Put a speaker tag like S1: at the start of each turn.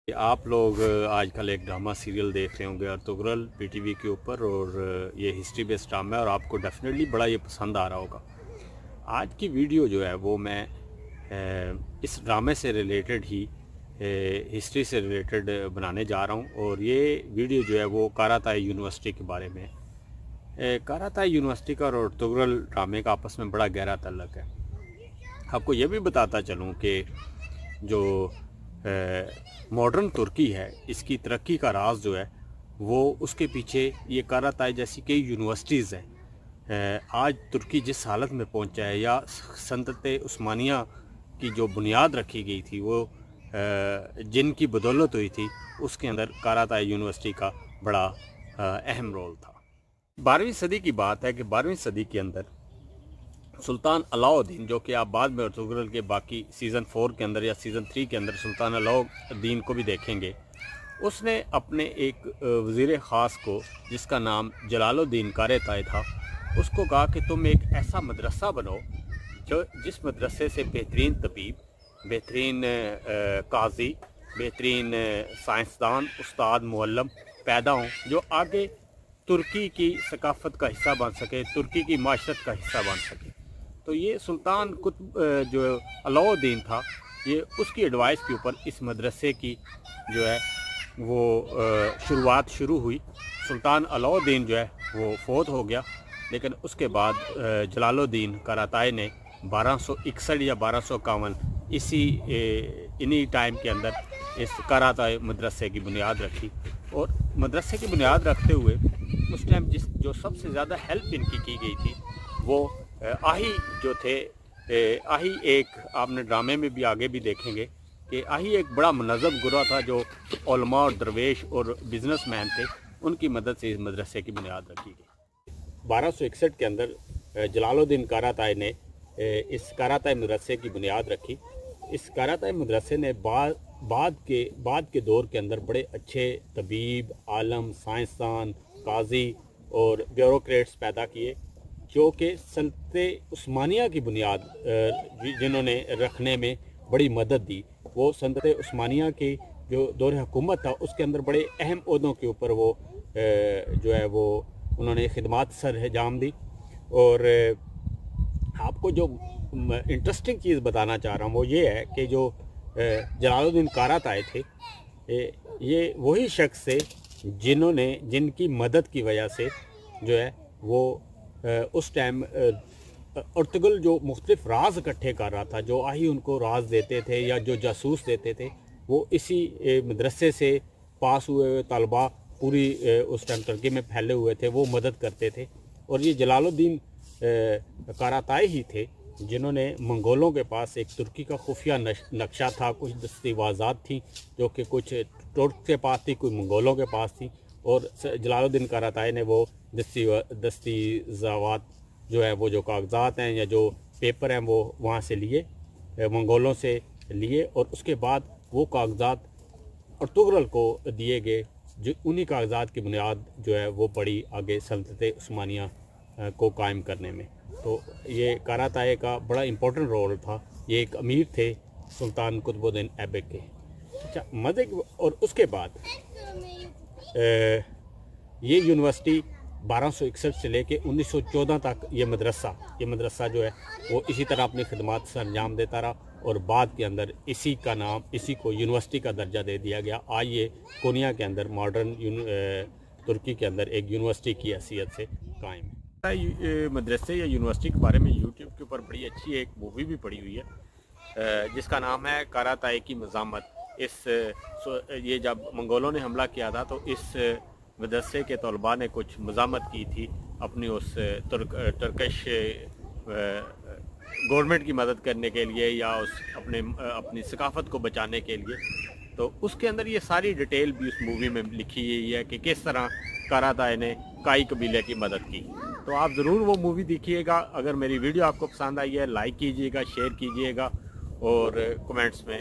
S1: आप लोग आजकल एक ड्रामा सीरियल देख रहे होंगे अर्तुगरुल पीटीवी के ऊपर, और ये हिस्ट्री बेस्ड ड्रामा है और आपको डेफिनेटली बड़ा ये पसंद आ रहा होगा। आज की वीडियो जो है वो मैं इस ड्रामे से रिलेटेड ही हिस्ट्री से रिलेटेड बनाने जा रहा हूँ। और ये वीडियो जो है वो काराताई यूनिवर्सिटी के बारे में है। काराताई यूनिवर्सिटी का और अर्तुगरुल ड्रामे का आपस में बड़ा गहरा ताल्लुक है। आपको ये भी बताता चलूँ कि जो मॉडर्न तुर्की है, इसकी तरक्की का राज जो है वो उसके पीछे ये काराताई जैसी कई यूनिवर्सिटीज़ हैं। आज तुर्की जिस हालत में पहुंचा है, या सल्तनत उस्मानिया की जो बुनियाद रखी गई थी वो जिनकी बदौलत हुई थी, उसके अंदर काराताई यूनिवर्सिटी का बड़ा अहम रोल था। 12वीं सदी की बात है कि 12वीं सदी के अंदर सुल्तान अलाउद्दीन, जो कि आप बाद में अर्तुगरुल के बाकी सीज़न 4 के अंदर या सीज़न 3 के अंदर सुल्तान अलाउद्दीन को भी देखेंगे, उसने अपने एक वज़ीर ख़ास को, जिसका नाम जलालुद्दीन काराताई था, उसको कहा कि तुम एक ऐसा मदरसा बनो जो जिस मदरसे से बेहतरीन तबीब, बेहतरीन काजी, बेहतरीन साइंसदान, उस्ताद, मुअल्लिम पैदा हों, जो आगे तुर्की की सकाफ़त का हिस्सा बन सके, तुर्की की माशरत का हिस्सा बन सके। तो ये सुल्तान कुतुब जो अलाउद्दीन था, ये उसकी एडवाइस के ऊपर इस मदरसे की जो है वो शुरुआत शुरू हुई। सुल्तान अलाउद्दीन जो है वो फौत हो गया, लेकिन उसके बाद जलालुद्दीन काराताई ने 1261 या 1251 इन्हीं टाइम के अंदर इस काराताई मदरसे की बुनियाद रखी। और मदरसे की बुनियाद रखते हुए उस टाइम जो सबसे ज़्यादा हेल्प इनकी की गई थी वो आही जो थे। आही एक, आपने ड्रामे में भी आगे भी देखेंगे कि आही एक बड़ा मुनज़्ज़म गुरा था, जो उलमा और दरवेश और बिजनेसमैन थे, उनकी मदद से इस मदरसे की बुनियाद रखी गई। 1261 के अंदर जलालुद्दीन काराताई ने इस काराताई मदरसे की बुनियाद रखी। इस काराताई मदरसे ने बाद के दौर के अंदर बड़े अच्छे तबीब, आलम, साइंसदान, काजी और ब्यूरोक्रेट्स पैदा किए, जो कि सल्तनत उस्मानिया की बुनियाद जिन्होंने रखने में बड़ी मदद दी। वो सल्तनत उस्मानिया की जो दौर हुकूमत था, उसके अंदर बड़े अहम ओहदों के ऊपर वो जो है वो उन्होंने खिदमात सर अंजाम दी। और आपको जो इंटरेस्टिंग चीज़ बताना चाह रहा हूँ वो ये है कि जो जलालुद्दीन काराताई थे, ये वही शख्स थे जिनकी मदद की वजह से जो है वो उस टाइम अर्तुगरुल जो मुख्तलिफ राज इकट्ठे कर रहा था, जो आही उनको राज देते थे या जो जासूस देते थे, वो इसी मदरसे से पास हुए हुए तलबा पूरी उस टाइम तुर्की में फैले हुए थे, वो मदद करते थे। और ये जलालुद्दीन काराताई ही थे जिन्होंने मंगोलों के पास एक तुर्की का खुफिया नक्शा था, कुछ दस्तावेज़ात थी जो कि कुछ तुर्क के पास थी, कुछ मंगोलों के पास थी, और जलालुद्दीन काराताई ने वो दस्तावेज़ात जो है वो जो कागजात हैं या जो पेपर हैं वो वहाँ से लिए, मंगोलों से लिए, और उसके बाद वो कागजात अर्तुगरुल को दिए गए, जो उन्हीं कागजात की बुनियाद जो है वो पड़ी आगे सल्तनत उस्मानिया को कायम करने में। तो ये काराताई का बड़ा इम्पोर्टेंट रोल था। ये एक अमीर थे सुल्तान कुतुबुद्दीन ऐबक के। अच्छा, मज़े और उसके बाद ये यूनिवर्सिटी 1261 से लेके 1914 तक ये मदरसा जो है वो इसी तरह अपनी खिदमत से अंजाम देता रहा, और बाद के अंदर इसी को यूनिवर्सिटी का दर्जा दे दिया गया। आज ये कोनिया के अंदर मॉडर्न तुर्की के अंदर एक यूनिवर्सिटी की हैसियत से कायम है। मदरसे या यूनिवर्सिटी के बारे में यूट्यूब के ऊपर बड़ी अच्छी एक मूवी भी पड़ी हुई है, जिसका नाम है काराताई की मज़ामत। ये जब मंगोलों ने हमला किया था तो इस मदरसे के तलबा ने कुछ मज़ामत की थी अपनी उस तुर्किश गवर्नमेंट की मदद करने के लिए, या अपनी सकाफ़त को बचाने के लिए। तो उसके अंदर ये सारी डिटेल भी उस मूवी में लिखी हुई है कि किस तरह काराताई ने काई कबीले की मदद की। तो आप ज़रूर वो मूवी देखिएगा। अगर मेरी वीडियो आपको पसंद आई है, लाइक कीजिएगा, शेयर कीजिएगा, और कमेंट्स में